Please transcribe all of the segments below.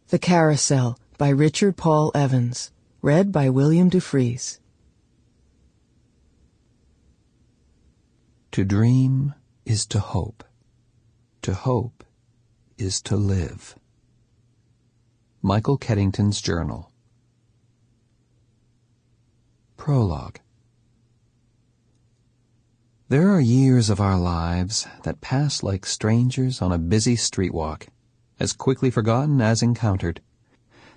The Carousel by Richard Paul Evans. Read by William Dufris. To dream is to hope. To hope is to live. Michael Keddington's Journal. Prologue. There are years of our lives that pass like strangers on a busy street walk, as quickly forgotten as encountered.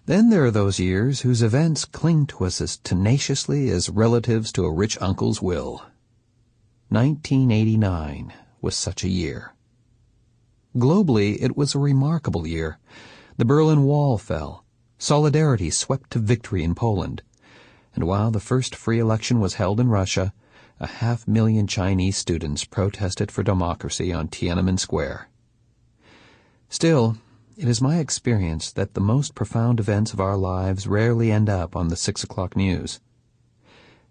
Then there are those years whose events cling to us as tenaciously as relatives to a rich uncle's will. 1989 was such a year. Globally, it was a remarkable year. The Berlin Wall fell. Solidarity swept to victory in Poland. And while the first free election was held in Russia, 500,000 Chinese students protested for democracy on Tiananmen Square. Still, it is my experience that the most profound events of our lives rarely end up on the 6 o'clock news.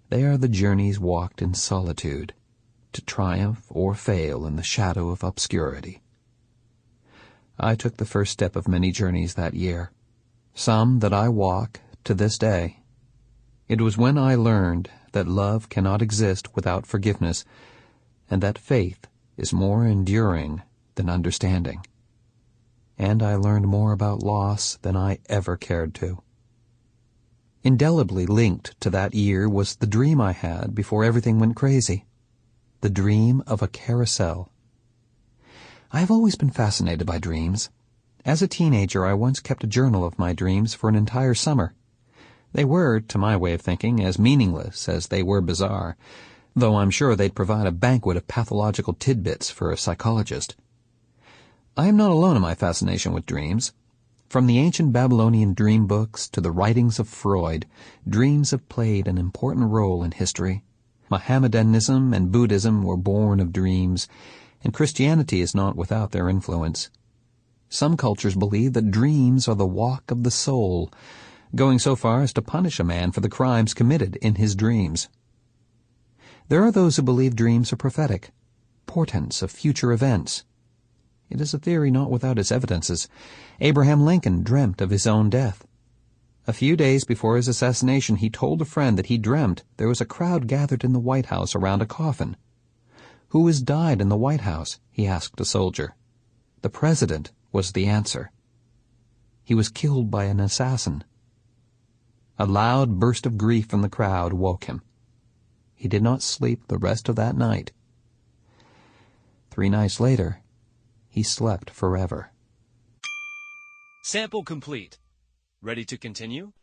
They are the journeys walked in solitude, to triumph or fail in the shadow of obscurity. I took the first step of many journeys that year, some that I walk to this day. It was when I learned that love cannot exist without forgiveness, and that faith is more enduring than understanding. And I learned more about loss than I ever cared to. Indelibly linked to that year was the dream I had before everything went crazy. The dream of a carousel. I have always been fascinated by dreams. As a teenager, I once kept a journal of my dreams for an entire summer. They were, to my way of thinking, as meaningless as they were bizarre, though I'm sure they'd provide a banquet of pathological tidbits for a psychologist. I am not alone in my fascination with dreams. From the ancient Babylonian dream books to the writings of Freud, dreams have played an important role in history. Mohammedanism and Buddhism were born of dreams, and Christianity is not without their influence. Some cultures believe that dreams are the walk of the soul, going so far as to punish a man for the crimes committed in his dreams. There are those who believe dreams are prophetic, portents of future events. It is a theory not without its evidences. Abraham Lincoln dreamt of his own death. A few days before his assassination, he told a friend that he dreamt there was a crowd gathered in the White House around a coffin. "Who has died in the White House?" he asked a soldier. "The president," was the answer. "He was killed by an assassin." A loud burst of grief from the crowd woke him. He did not sleep the rest of that night. 3 nights later, he slept forever. Sample complete. Ready to continue?